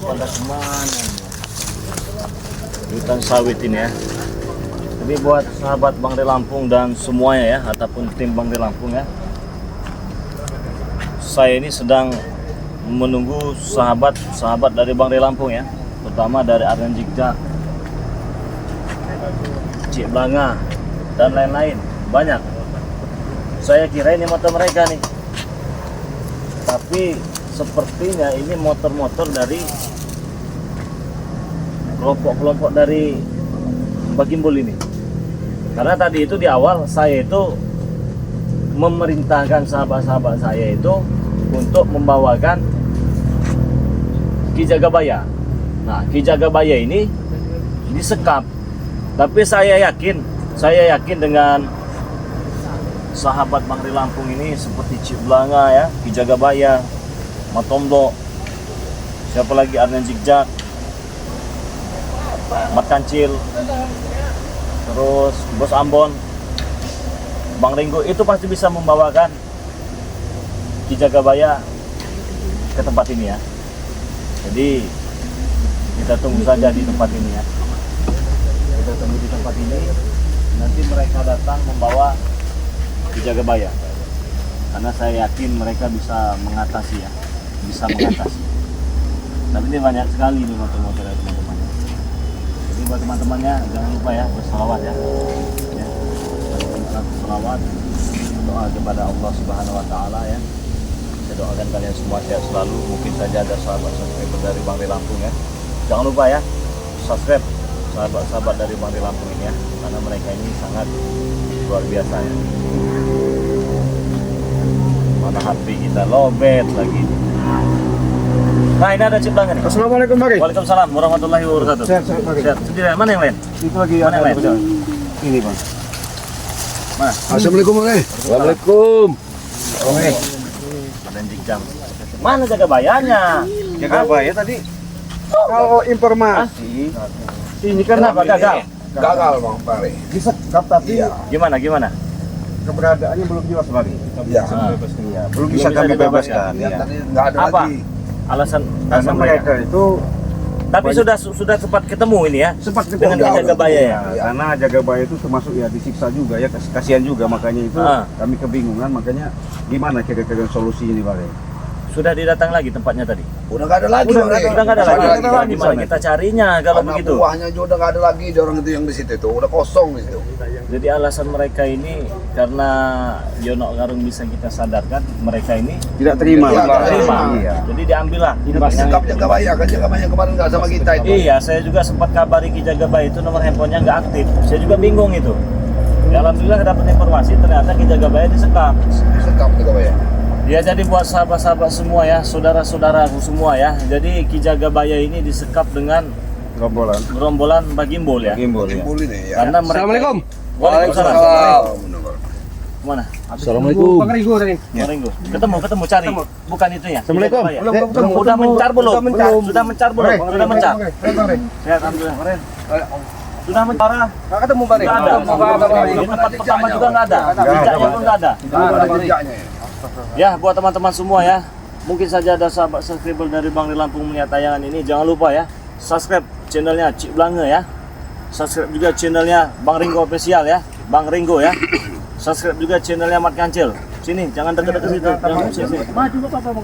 pada kemana ini? Hutan sawit ini ya. Jadi buat sahabat Bang Ray Lampung dan semuanya ya, ataupun tim Bang Ray Lampung ya, saya ini sedang menunggu sahabat dari Bang Ray Lampung ya, terutama dari Arnen Jigja, Cik Blanga dan lain-lain, banyak. Saya kira ini motor mereka nih, tapi sepertinya ini motor-motor dari kelompok-kelompok dari Bagimbul ini. Karena tadi itu di awal saya itu memerintahkan sahabat-sahabat saya itu untuk membawakan Ki Jagabaya. Nah, Ki Jagabaya ini disekap. Tapi saya yakin dengan sahabat Bang Ray Lampung ini seperti Cik Blanga ya, Ki Jagabaya, Matomblo, siapa lagi, Arnen Jigja, Mat Kancil, terus Bos Ambon, Bang Ringo, itu pasti bisa membawakan Ki Jagabaya ke tempat ini ya. Jadi kita tunggu saja di tempat ini ya. Kita tunggu di tempat ini, nanti mereka datang membawa Ki Jagabaya. Karena saya yakin mereka bisa mengatasi ya, bisa mengatasi. Tapi ini banyak sekali nih motor-motor ya teman-teman. Jadi buat teman-temannya jangan lupa ya berselawat ya. Selawat, doa kepada Allah Subhanahu Wa Taala ya. Saya doakan kalian semua sehat selalu. Mungkin saja ada sahabat subscriber dari Bang Ray Lampung ya. Jangan lupa ya subscribe sahabat-sahabat dari Bang Ray Lampung ini ya, karena mereka ini sangat luar biasa ya. Mana HP kita lobet lagi. Nah, ini ada Cik Blanga nih. Assalamualaikum Bang Ray. Waalaikumsalam warahmatullahi wabarakatuh. Sehat Bang Ray. Sehat. Sendirian mana yang lain? Itu lagi Mana yang lain? Ini Bang. Mana? Assalamualaikum Bang Ray. Waalaikum. Oke. Dan Jigjam. Mana Jagabayanya? Jagabaya tadi. Kalau informasi ini kan Kenapa gagal? Gagal Bang Ray. disekap tapi Gimana? keberadaannya belum jelas Bang Ray. Iya. Iya, belum bisa kami bebaskan. Ya, Iya. tadi nggak ada Apa? lagi. Alasan Karena mereka itu Tapi sudah sempat ketemu ini ya. sempat Dengan ketemu. Jagabaya ya. Karena Jagabaya itu termasuk ya disiksa juga ya, kasihan juga, makanya itu kami kebingungan, makanya gimana kira-kira solusi ini Bang Ray? Sudah didatang lagi tempatnya tadi. Udah nggak ada lagi. Udah Bang Ray. Sudah nggak ada Nggak lagi. lagi. Di mana kita carinya kalau Karena begitu? buahnya juga udah nggak ada lagi di orang itu yang di situ itu udah kosong di situ. Jadi alasan mereka ini karena Yono Karung bisa kita sadarkan mereka ini Tidak terima. Iya, Bang. terima. Iya. Jadi diambillah. Sikap Jagabaya kan Jagabaya kemarin nggak sama kita itu. Iya, saya juga sempat kabari Ki Jagabaya itu nomor handphonenya nggak aktif. Saya juga bingung itu. Ya, alhamdulillah dapat informasi ternyata Ki Jagabaya disekap. Sikap Jagabaya. Ya, jadi buat sahabat-sahabat semua ya, saudara-saudaraku semua ya. Jadi Ki Jagabaya ini disekap dengan gerombolan Bagimbul ya. Gimbal ya. Timbul ini ya. Karena mereka... Assalamualaikum. Waalaikumsalam. Waalaikumsalam. Mana? Assalamualaikum. Bang Ringo tadi. Bang Ringo. Ketemu cari. Bukan itu ya. Assalamualaikum. Ki Jagabaya. Udah mencar belum? Sudah mencar belum? Sudah mencar. Bang Ray. Sehat alhamdulillah. Sudah mencar. Nggak ketemu Bang Ray. Nggak ada. Di tempat pertama juga nggak ada. Jejaknya pun nggak ada. Nggak ada jejaknya ya. Ya, buat teman-teman semua ya, mungkin saja ada sahabat subscriber dari Bang Ray Lampung melihat tayangan ini, jangan lupa ya, subscribe channelnya Cik Blanga ya, subscribe juga channelnya Bang Ringo Official ya, Bang Ringo ya, subscribe juga channelnya Mat Kancil. Sini, jangan deket-deket situ, jangan sini.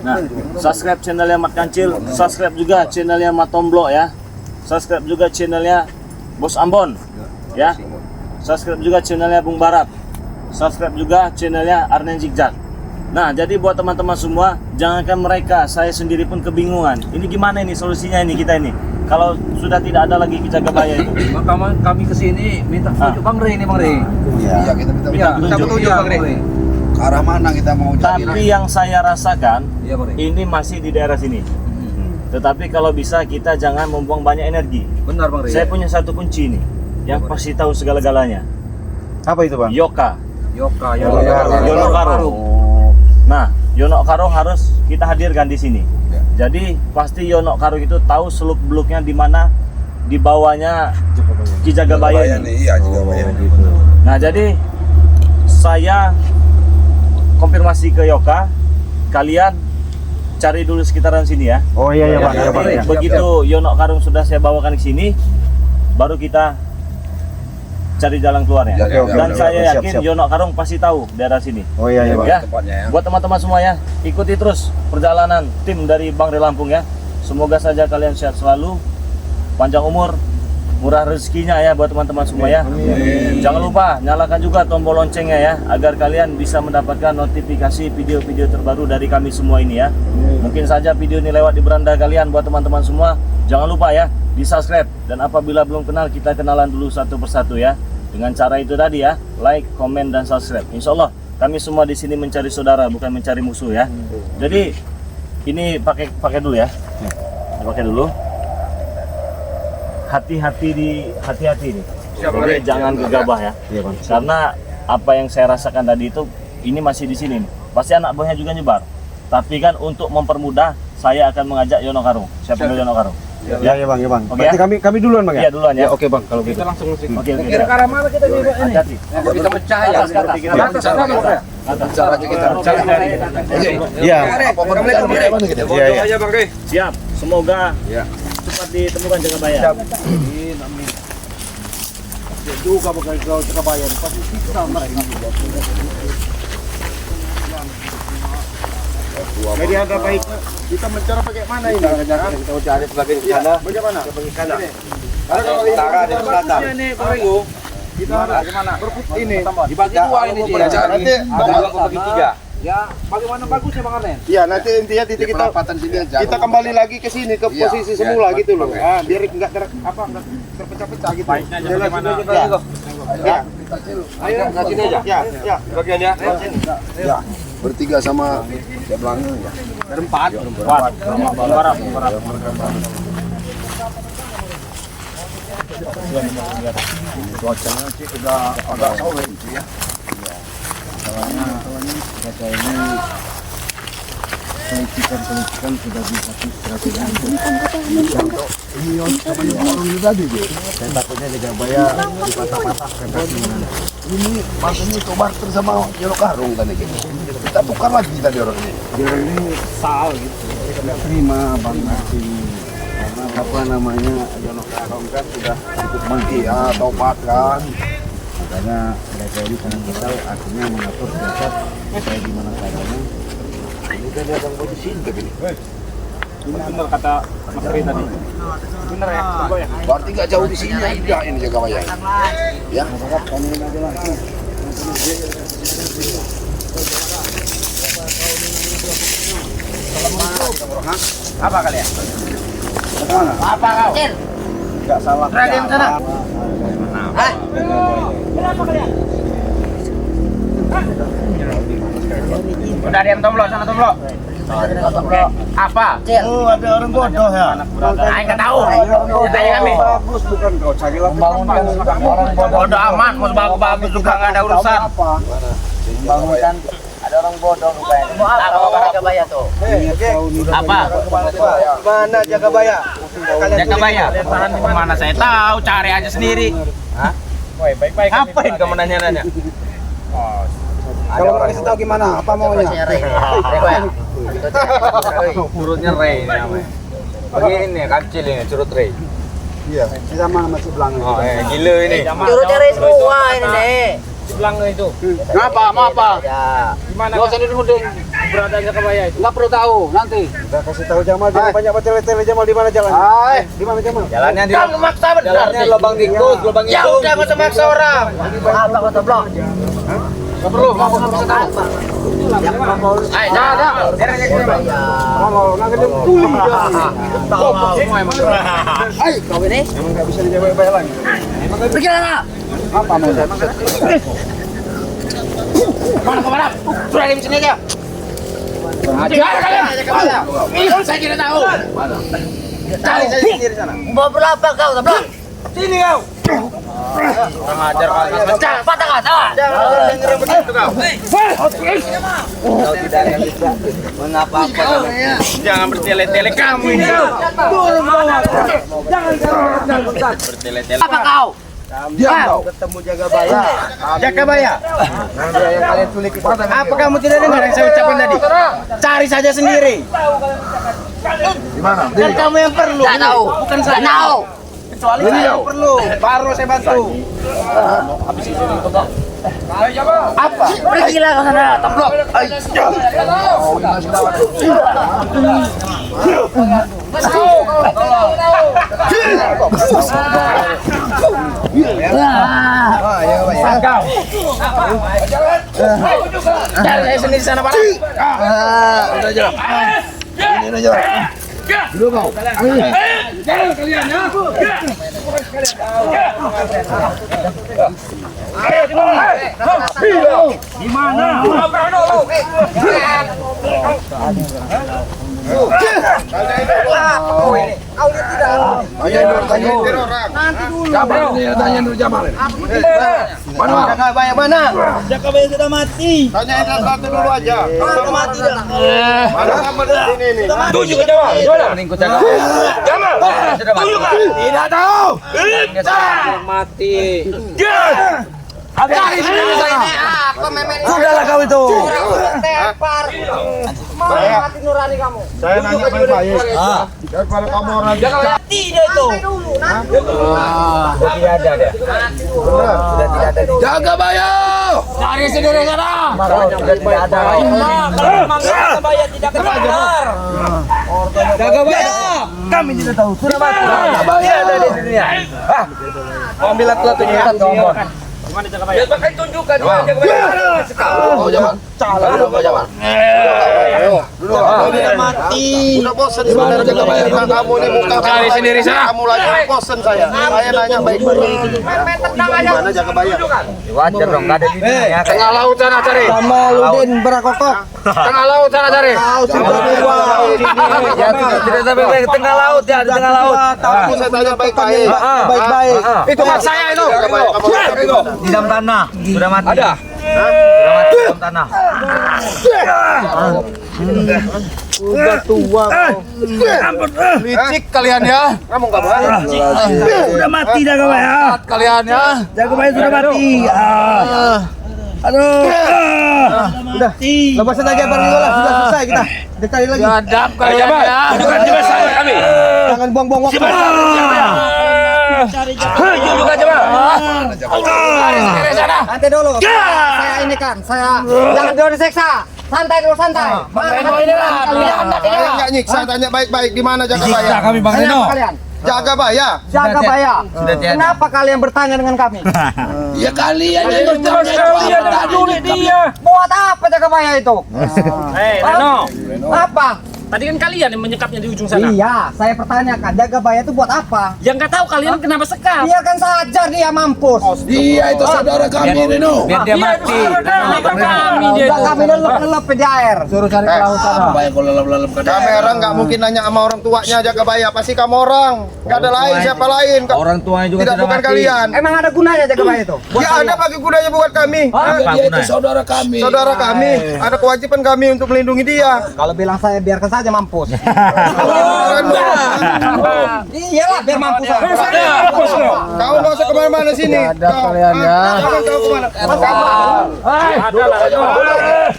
Nah, subscribe channelnya Mat Kancil, subscribe juga channelnya Matomblo ya, subscribe juga channelnya Bos Ambon ya, subscribe juga channelnya Bung Barat, subscribe juga channelnya Arnen Jigja. Nah, jadi buat teman-teman semua, jangankan mereka, saya sendiri pun kebingungan. Ini gimana ini solusinya ini kita ini? Kalau sudah tidak ada lagi Ki Jagabaya itu. Maka kami kesini minta petunjuk Bang Ray ini Bang Ray. Iya kita minta Minta petunjuk. Bang Ray. ke arah mana kita mau cari. Tapi yang saya rasakan, Iya Bang Ray. ini masih di daerah sini. Tetapi kalau bisa kita jangan membuang banyak energi. Benar Bang Ray. Saya punya satu kunci nih, yang pasti tahu segala-galanya. Apa itu Bang? Yoka. Yoka, Yono Karung. Nah, Yono Karung harus kita hadirkan di sini. Ya. Jadi pasti Yono Karung itu tahu seluk-beluknya di mana di bawahnya Ki Jagabaya ini. Iya, Jagabaya. Nah, jadi saya konfirmasi ke Yoka, kalian cari dulu sekitaran sini ya. Oh iya Bang, Jadi, iya Bang. Ya. begitu Yonok Karung sudah saya bawakan ke sini, baru kita cari jalan keluarnya. Oke, Dan saya siap, yakin siap. Yonok Karung pasti tahu daerah sini. Oh iya Bang. Ya, Tempatnya ya. buat teman-teman semua ya, ikuti terus perjalanan tim dari Bang Ray Lampung ya. Semoga saja kalian sehat selalu, panjang umur, murah rezekinya ya buat teman-teman semua ya. Jangan lupa nyalakan juga tombol loncengnya ya, agar kalian bisa mendapatkan notifikasi video-video terbaru dari kami semua ini ya. Mungkin saja video ini lewat di beranda kalian buat teman-teman semua. Jangan lupa ya, di subscribe, dan apabila belum kenal, kita kenalan dulu satu persatu ya. Dengan cara itu tadi ya, like, komen, dan subscribe. Insya Allah kami semua di sini mencari saudara, bukan mencari musuh ya. Jadi ini pakai dulu ya, pakai dulu. Hati-hati nih. Jadi jangan gegabah ya. Iya Bang. Karena apa yang saya rasakan tadi itu, ini masih di sini nih. Pasti anak buahnya juga nyebar. Tapi kan untuk mempermudah, saya akan mengajak Yonok Karung. Siapa Yonok Karung? Ya Bang, ya Bang. Oke, Berarti kami duluan Bang ya? Iya duluan ya. Oke Bang, kalau gitu. Kita langsung musik. Oke. Kira ke arah mana kita nih Pak ini? Hati-hati. Kita pecah ya. Atas, atas. Kita atas sana Pak. Bicara aja kita. Iya. Iya. Iya. Bang Rey. Siap. Semoga Ya. cepat ditemukan Jagabaya. Juga bakal kau Cekabayan. Pasti kita mereka. Jadi ada baiknya kita mencara pakai mana ini? Kita cari sebagai sana. Bagaimana? Sebagai sana. Kalau utara dan selatan. Ini Pak Ringo. Kita bagaimana? Ini Dibagi dua ini dia. Nanti Ada bagi tiga. Ya, bagaimana bagusnya Bang Arnen? Iya, nanti intinya titik kita sini aja. kita kembali lagi ke sini ke Iya, posisi iya, semula gitu loh. oke. Ah, biar enggak enggak terpecah-pecah gitu. Baiknya aja bagaimana? Ya. Ayo, ke sini aja. Ya. Bagian ya. Ya. Bertiga sama ya belakang ya. Berempat. Barat. Cuacanya sih udah agak sore gitu ya. Cuaca ini politikan sudah bisa strategi untuk ini orang ini tadi dia. Saya takutnya Jagabaya dipatah-patah ini maksudnya itu barter sama Yonok Karung tadi gitu. Kita tukar lagi tadi orang ini. Orang ini sal gitu. Tidak terima Bang Martin. Karena apa namanya Yonok Karung kan sudah cukup mati Iya, tobat kan. makanya mereka ini sangat kesal akhirnya mengatur jasad supaya gimana caranya. Ini kan ada yang mau disini begini. Ini benar kata Mas Ray tadi. Benar ya? Coba ya. Berarti nggak jauh di sini aja ini Jagabaya. Ya. Apa kalian? Apa kau? Enggak salah. Raden sana. Udah ada yang tomblok sana tomblok. Apa? Oh, ada orang bodoh ya. Ayo nggak tahu. Tanya kami. Bagus bukan kau cari Membangunkan orang bodoh amat, mau bagus juga nggak ada urusan. Membangunkan ada orang bodoh rupanya. Apa Jagabaya tuh? Apa? Mana Jagabaya? Jagabaya? Mana saya tahu, cari aja sendiri. Hah? Woi, baik-baik. Ngapain kamu nanya-nanya? Kalau mau kasih tahu gimana? Apa maunya? Curutnya Ray ini namanya. Begini, kecil ini, curut Ray. Iya, sama masih belakang. Oh, gila ini. Curutnya Ray semua ini nih. Belakang itu. Ngapa? Mau apa? Gimana? Gak usah dirunding. Beradaan Jagabaya itu. Nggak perlu tahu, nanti. Udah kasih tahu Jamal, jangan banyak tele-tele Jamal di mana jalan? Di mana Jamal? Jalannya di maksa benar. Jalannya lubang tikus, lubang Ya hidung. udah nggak usah maksa orang. Apa kata blok? Nggak perlu, kamu nggak bisa tahu. Ayo, dah. Kalau nggak ada tuli Semua emang. Ayo, kau ini. emang nggak bisa dijawab lagi. Pergi lah. Apa mau? Mana kemana? Sudah di sini aja. Ajar kalian. Ini saya tidak tahu. Cari saya sendiri sana. Mau berapa kau, blok? Sini kau. Kurang ajar kalian. Jangan patah kata. Jangan dengerin begitu kau. Kau tidak akan bisa mengapa-apa. Jangan bertele-tele kamu ini. Jangan bertele-tele. Apa kau? Diam kau. Ketemu Jagabaya. Jagabaya. Nah, yang kalian culik itu. Apa kamu tidak dengar yang saya ucapkan tadi? Cari saja sendiri. Di mana? Kan kamu yang perlu. Tidak tahu. Bukan saya. Tidak tahu. Kecuali saya yang perlu. Baru saya bantu. Apa? Pergilah ke sana, templok. Kau. Cari saya sendiri sana Pak. Udah jalan. Ini aja. Dulu kau. Tanya orang. Kabar ini tanya dulu Jamal. Mana? Jagabaya mana? Tanyain satu dulu aja. Mati dah. Mana kamu di sini nih? Tunjuk ke Jamal. Jamal. Tunjukkan. Tidak tahu. Mati. Cari sendiri saya. Sudahlah kau itu. Mati nurani kamu. Saya nanya baik-baik. Daripada kamu orang Tidak itu. Tidak ada dia. Sudah tidak ada. Jagabaya. Cari sendiri sana. Sudah tidak ada. Kalau memang Jagabaya tidak benar. Jagabaya. Kami tidak tahu. Sudah mati. Jagabaya ada di dunia. Ambil aku tunjukkan kamu. Gimana Jagabaya? Pakai tunjukkan Jagabaya. Oh, jangan. Dulu jangan. Dulu. Udah mati. Udah bosan sebenarnya Jagabaya kamu nih muka Cari sendiri sana. Kamu lagi bosan saya. Saya nanya baik-baik. Gimana Jagabaya? Wajar dong, enggak ada di dunia. Tengah laut sana cari. Kamaludin berakokok. Tengah laut sana cari. Sudah tua. Ya tidak sampai tengah laut ya, di tengah laut. Kamu saya tanya baik-baik. Baik-baik. Itu mak saya itu. Jagabaya kamu. Di dalam tanah. Sudah mati. Ada. Sudah mati di dalam tanah. Udah tua kau. Licik kalian ya. Kamu enggak boleh. Sudah mati Jagabaya. Kalian ya. Jagabaya sudah mati. Aduh. Udah. Lepasin aja barang lah. Sudah selesai kita. Kita cari lagi. Hadap kalian ya. Bukan cuma saya kami. Jangan buang-buang waktu. Jom juga coba. Cari sendiri sana. Nanti dulu. Saya ini kan, saya jangan dulu diseksa. Santai dulu, santai. Kalian Enggak nyiksa, tanya baik-baik di mana Jagabaya? kami Bang Kenapa kalian? Jagabaya. Jagabaya. Sudah tiada. Kenapa kalian bertanya dengan kami? Ya kalian yang Terus dia dulu dia. Buat apa Jagabaya itu? Reno. Apa? Tadi kan kalian yang menyekapnya di ujung sana. Iya, saya pertanyakan Jagabaya itu buat apa? Yang nggak tahu kalian kenapa sekap. Biarkan saja dia mampus. Dia itu saudara kami Reno. Biar dia mati. Kami dia Udah itu. kami lelep-lelep di air. Suruh cari ke laut sana. Apa yang kau lelep-lelep ke kamera nggak mungkin nanya sama orang tuanya Jagabaya, pasti kamu orang. Nggak ada lain, siapa lain? Orang tuanya juga Tidak sudah bukan mati. kalian. Emang ada gunanya Jagabaya itu? Ya ada bagi gunanya buat kami. Apa Dia itu gunanya? saudara kami. Saudara kami. Ada kewajiban kami untuk melindungi dia. Kalau bilang saya biarkan saja mampus. Bukan, Iyalah biar mampus saja. Kau nggak usah kemana-mana sini. Kalian ya. Jangan kau kemana.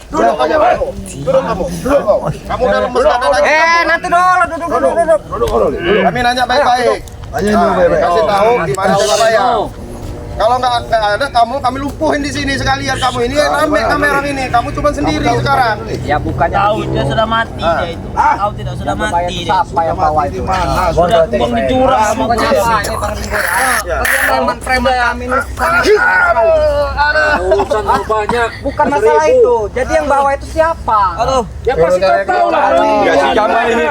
Duduk aja kamu. Duduk kamu. Duduk kau. Kamu udah lemes ada lagi. Nanti dulu, duduk. Kami nanya baik-baik. Kasih tahu gimana Jagabaya. Kalau nggak ada kami lumpuhin di sini sekalian kamu ini rame kamera ini. Kamu cuma sendiri sekarang. Ya bukannya Tahu dia sudah mati dia itu. Tahu tidak sudah mati dia. siapa yang bawa itu? Sudah tuang di jurang sama Pokoknya dia. apa ini Bang Ringo? Preman-preman kami ini Urusan banyak. bukan masalah itu. Jadi yang bawa itu siapa? Ya pasti kau tahu lah. Ya si Jamal ini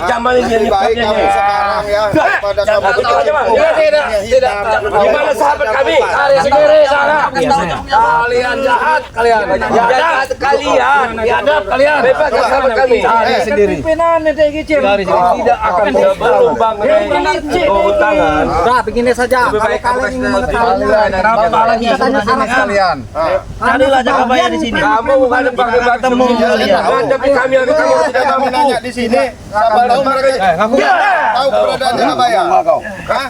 Jamal ini lebih baik kamu sekarang ya daripada kamu Tidak. Gimana sahabat dapat kami. Hari sendiri sana. Kalian jahat kalian. Jahat kalian. Biadab kalian. Bebas dapat kami. Hari sendiri. Pimpinan itu gitu. Tidak akan sebelum Bang Rey turun tangan. Udah begini saja. Kalau kalian ingin mengetahui Kenapa lagi kita tanya arah Kalian. Carilah Jagabaya di sini. kamu bukan ketemu tapi kami tidak Kami mampu. nanya di sini. Siapa tahu mereka tahu keberadaan Jagabaya. Hah?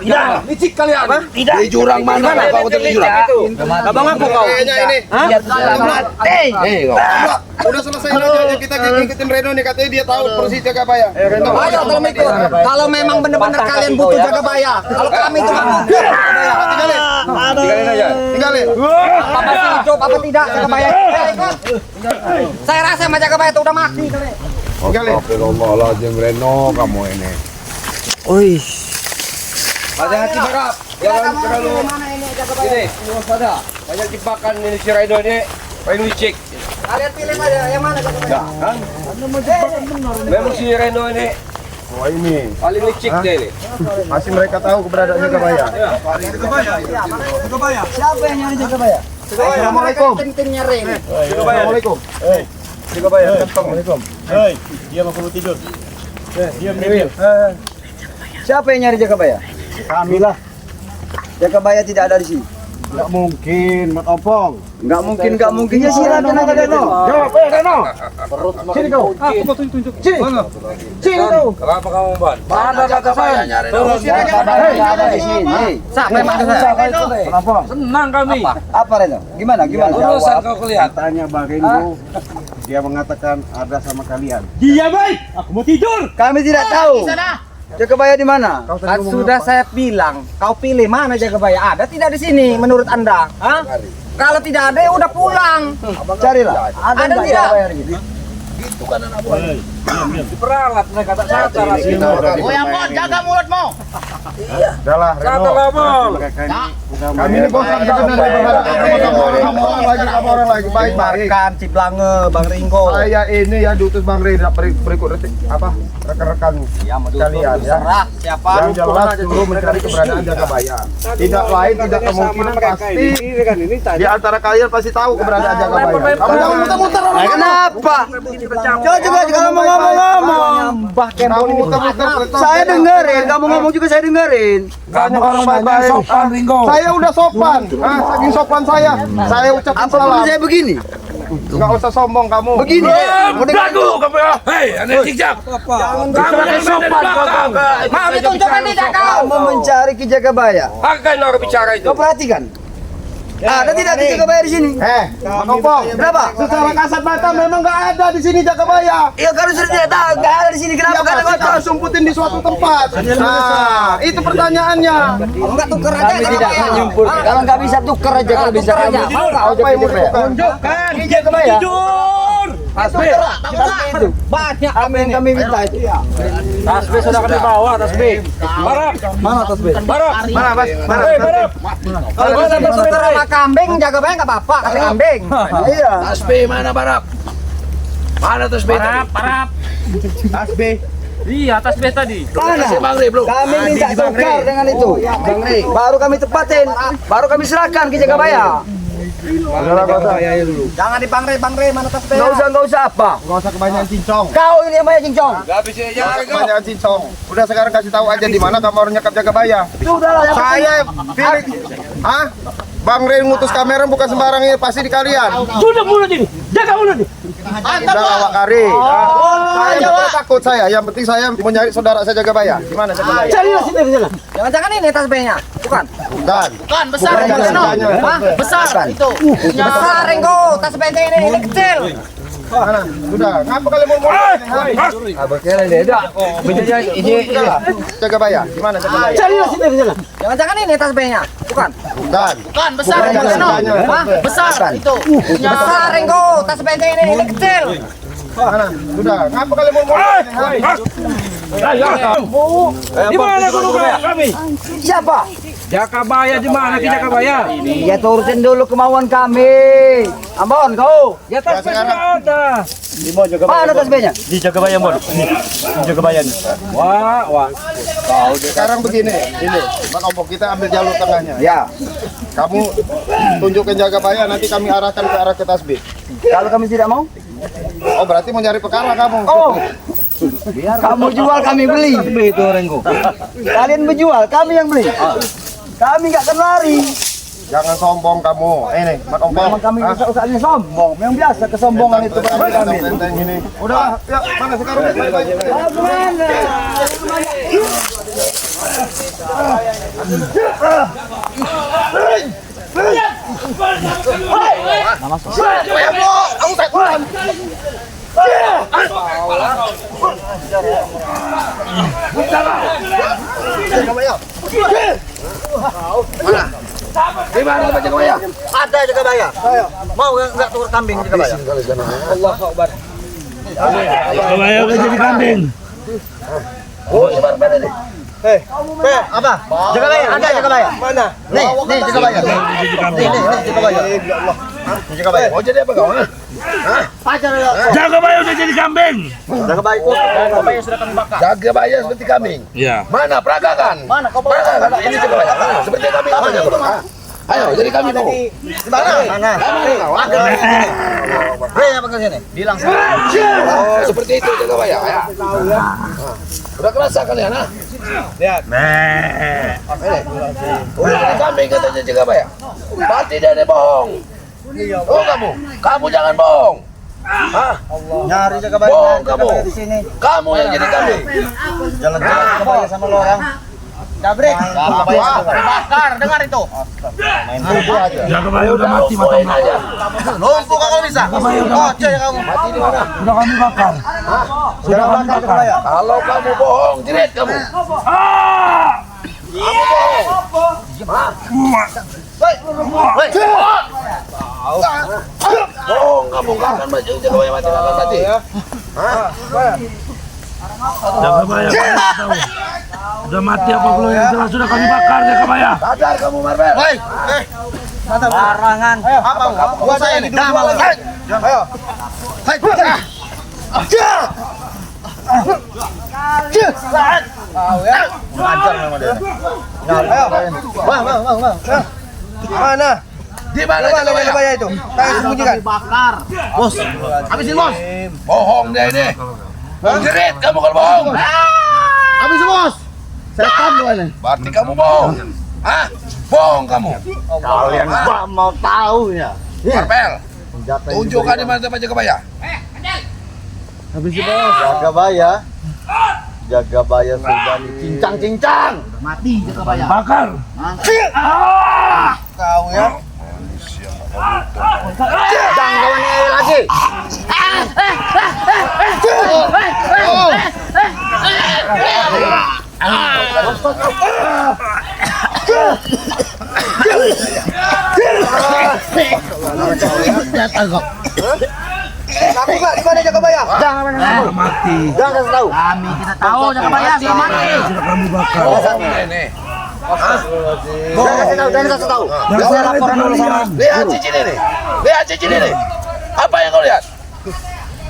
Tidak. Licik kalian. Tidak. Di jurang mana kau di jurang? Abang aku kau. Kayaknya ini. Udah selesai aja kita ngikutin Reno nih katanya dia tahu persis Jagabaya. Reno. Ayo kalau ikut. Kalau memang benar-benar kalian butuh Jagabaya. Kalau kami itu nggak butuh Jagabaya. Tinggalin aja. Tinggalin. Apa masih hidup apa tidak Jagabaya? Ayo ikut. Saya rasa sama Jagabaya itu udah mati. Tinggalin. Astagfirullahaladzim Reno kamu ini. Hati-hati berap. Jangan terlalu ini. Waspada. Banyak jebakan ini si Reno ini. Paling licik. Kalian pilih aja yang mana Jagabaya. Memang si Reno ini Wah ini. paling licik dia ini. Masih mereka tahu keberadaan Jagabaya. Siapa yang nyari Jagabaya? Assalamualaikum. Tim nyari. Assalamualaikum. Jagabaya. Assalamualaikum. Hei, diam aku mau tidur. Diam. Siapa yang nyari Jagabaya? Kami lah. Jagabaya tidak ada di sini. Nggak mungkin, Mat Opong. Nggak mungkin ya silakan aja Reno. Jawab, Reno. Sini kau. Aku mau tunjuk. Sini. Sini kau. Kenapa kamu Ban? Mana Jagabaya nyari? Ada di sini. Siapa yang mana? Kenapa? Senang kami. Apa Reno? Gimana? Urusan kau kelihatan. Tanya Bang Reno. Dia mengatakan ada sama kalian. Dia baik. Aku mau tidur. Kami tidak tahu. Jagabaya di mana? Kan sudah saya bilang, kau pilih mana Jagabaya ada tidak di sini menurut Anda? Hah? Kalau tidak ada ya udah pulang. Carilah. Ada tidak? Jagabaya di sini? Diperalat mereka tak sadar. Oh ya Bon, jaga mulutmu. Udahlah, Reno. Kami ini bosan kamu orang lagi baik-baik. Bahkan Ciplange, Bang Ringo. Saya ini ya diutus Bang Rey berikut rekan-rekan kalian ya. Serah siapa? Yang jelas suruh mencari keberadaan Jagabaya. Tidak lain, tidak kemungkinan pasti di antara kalian pasti tahu keberadaan Jagabaya. Kamu jangan muter-muter. Kenapa? Coba juga kalau mau ngomong-ngomong. Bahkan Kamu muter-muter. saya dengerin, kamu ngomong juga saya dengerin. Kamu orang baik-baik. Sopan Ringo. Saya udah sopan. Saking sopan saya ucapkan Apa salam. saya begini? Enggak usah sombong kamu. Begini. Belagu kamu ya. Hei, aneh cicak. Kamu yang sopan kau. Mau ditunjukkan tidak kau? Kamu mencari Ki Jagabaya. Pakai orang bicara itu. Kau perhatikan. Ada tidak Ki Jagabaya di sini? Pak Kompong. Berapa? Secara kasat mata memang nggak ada di sini Jagabaya. Iya kalau sudah tidak tahu, nggak ada di sini. Kenapa? Ya, Karena pasti kamu sumputin di suatu tempat. Nah, itu pertanyaannya. nggak tuker aja. Kami tidak menyumput. Kalau nggak bisa tuker aja, kalau bisa aja. Apa yang mau ditukar? Tunjukkan Ki Jagabaya. Tasbih. Itu banyak apa yang kami minta itu. Tasbih sudah kami bawa, tasbih. Barap. Mana tasbih? Barap. Mana, Mas? Mana? Barap. Kalau bisa tuker sama kambing, Jagabaya nggak apa-apa. Kasih kambing. Iya. Tasbih mana Barap? Mana tasbih tadi? Parap. Tasbih. Iya, tasbih tadi. Mana? Bang Rey, bro. Kami minta tukar dengan itu. Baru kami tepatin. Baru kami serahkan Ki Jagabaya. Jangan dipangre mana tasbih? Nggak usah apa. Nggak usah kebanyakan cincong. Kau ini yang banyak cincong. Gak bisa Nggak usah aja. kebanyakan cincong. Udah sekarang kasih tahu aja di mana kamu harus nyekap Jagabaya. Sudahlah. Saya pilih. Hah? Bang Rey ngutus kamera bukan sembarang ini, pasti di kalian. Sudah mulut ini. Jaga mulut ini. Udah awak kari. Saya bukan takut saya. Yang penting saya mau nyari saudara saya Jagabaya. Gimana Jagabaya? Carilah sini sana. Jangan-jangan ini tasbihnya. Bukan. Bukan. Bukan besar. Hah? Besar itu. Besar Renggo. Tasbihnya ini kecil. Mana? Sudah. Ngapa kalian mau Jagabaya? Gimana Jagabaya? Carilah sini sana. Jangan-jangan ini tasbihnya. Bukan. Bukan. Bukan besar besar itu. Besar Renggo. Tasbihnya ini kecil. Mana? Sudah. Ngapa kalian mau Di mana guru kami? Siapa? Jakabaya di mana kita Jakabaya? Ya turutin dulu kemauan kami. Ambon kau. Ya tasnya sudah ada. Di mau jaga Mana tasbihnya? di Jagabaya Mon. Ini di Jagabaya nih. Wah. Sekarang begini, ini Bang Ompong, kita ambil jalur tengahnya. Ya. Kamu tunjukkan Jagabaya, nanti kami arahkan ke arah ke tasbih. Kalau kami tidak mau, Oh, berarti mau nyari perkara kamu. oh. Kamu jual kami beli. Itu orangku. Kalian menjual, kami yang beli. Kami nggak akan lari. Jangan sombong kamu. Ini, Bang Ompong. Memang kami usahanya sombong. Yang biasa kesombongan itu kami ambil. Tenteng ini. Udah, ya, mana sekarang? Bagaimana? Di mana tempat Jagabaya? Ada Jagabaya. Mau nggak turun kambing Jagabaya? Allah Akbar. Jakabaya udah jadi kambing. Oh, sebar pada nih. Apa? Jagabaya, ada Jagabaya. Mana? Nih Jagabaya. Nih Jagabaya. Jagabaya. Oh, jadi apa kau? Jakabaya udah jadi kambing. Jagabaya itu Jagabaya sudah kami bakar. Jagabaya seperti kambing. Iya. Mana peragakan? Mana kau Peragakan. Ini Jagabaya. Seperti kambing apa Jagabaya? Ayo, jadi kami mau. Di mana? Ada. Apa ke sini? Bilang Oh, seperti itu Jagabaya. Ya. Udah kerasa kalian, ha? Lihat. Udah jadi kambing katanya Jagabaya. Berarti dia ada bohong. Oh, kamu jangan bohong. Hah? nyari Jagabaya. Bohong kamu. Di sini. Kamu yang jadi kambing. Jalan-jalan Jagabaya sama lo orang. Jabrik. Bakar, dengar itu. Jakabaya udah mati matang. Lumpuh kalau bisa. Kocok ya kamu. Mati di mana? Udah kami bakar. Sudah bakar Jagabaya. Kalau kamu bohong, jerit kamu. Bohong kamu, nggak akan mati. Jagabaya mati, nggak akan mati. Jakabaya tahu. Udah mati apa belum yang jelas sudah kami bakar Jakabaya. Sadar kamu, Marvel. Barangan. Apa? Buat saya nih. Damal. Ayo. Ngajar memang dia. Ayo. Bang. Mana? Di mana Jagabaya? Itu. Saya sembunyikan. Bakar. Bos. Habisin bos. Bohong dia ini. Jerit kamu kalau bohong. Habisin bos. Setan lu ini. Berarti kamu bohong. Hah? Bohong kamu. Kalian mau tahu ya. Marvel. Tunjukkan di mana tempat Jagabaya. Habisin bos. Jagabaya sudah dicincang-cincang. Mati Jagabaya. Bakar. Kau ya. Jangan kawan lagi. Aku nggak di mana Jagabaya? Jangan Mati. Jangan kasih tahu. Kami kita tahu Jagabaya sudah mati. Sudah kami bakar. Bohong dia ini. Jangan kasih tahu. Saya laporan dulu sama. Lihat cincin ini. Lihat cincin ini. Apa yang kau lihat?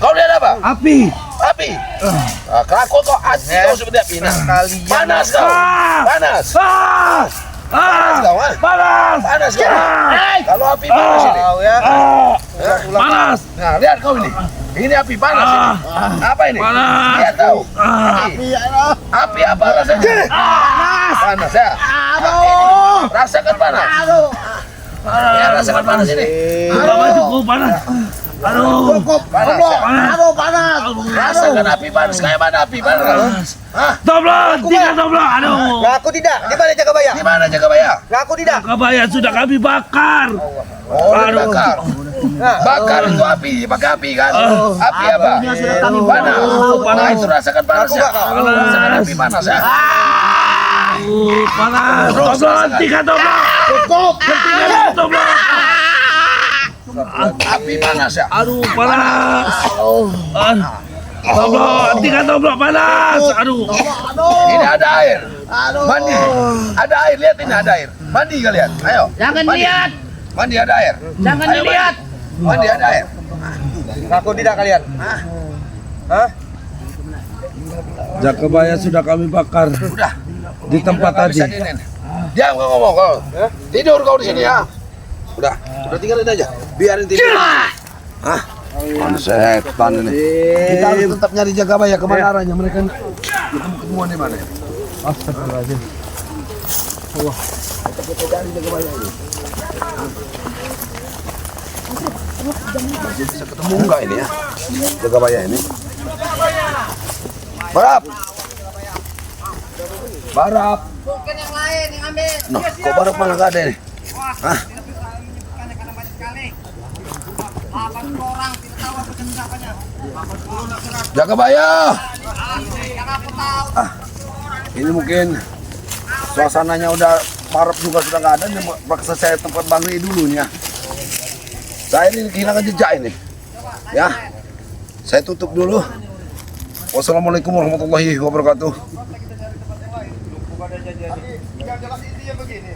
Kau lihat apa? Api. Api. Kelakuan kau asli kau seperti api. Nah, panas kau. Panas. Panas kau, ha? Panas. Panas kau. Kalau api panas ini. Panas. Nah, lihat kau ini. Ini api panas ini. Apa ini? Panas. Lihat tahu. Api apa rasanya? Panas ya. Rasakan panas. Ya, rasakan panas ini. Bapak cukup panas. Aduh. Panas. Ya? Panas. Rasakan api panas. Kayak mana api panas? Hah? Toblok, tiga toblok. Aduh. Ngaku tidak. Di mana Jagabaya? Di mana Jagabaya? Ngaku tidak. Jakabaya sudah kami bakar. Oh, bakar. Bakar itu api, pakai api kan? Api apa? Panas. Nah, itu rasakan panas ya. Rasakan api panas ya. Panas. Toblok, tiga toblok. Cukup. Tiga toblok. Api panas ya. Aduh, panas. Toblok, tinggal toblok panas. Aduh. Ini ada air. Mandi. Ada air, lihat ini ada air. Mandi kalian. Ayo. Jangan mandi. lihat. Mandi ada air. Jangan Ayo, dilihat. Mandi ada air. Ngaku tidak kalian? Hah? Jakabaya sudah kami bakar. Udah. Di tempat tadi. Diam kau ngomong kau. Tidur kau di sini ya. Udah tinggalin aja. Biarin tidur. Hah? Setan ini. Kita harus tetap nyari Jakabaya kemana arahnya mereka ketemuan di mana ya? Astagfirullahaladzim. Wah. Kita cari Jakabaya ini. Masih bisa ketemu enggak ini ya? Jakabaya ini. Barap. Bukan yang lain yang ambil. Noh, kok Barap malah nggak ada nih? Hah? Orang tidak tahu apa jenisnya. Jakabaya. Ini mungkin suasananya udah Barap juga sudah nggak ada. Nih, paksa saya tempat Bang Ri dulu nih ya. Saya ini kehilangan jejak ini. Ya, saya tutup dulu. Wassalamualaikum warahmatullahi wabarakatuh. Jalan intinya begini.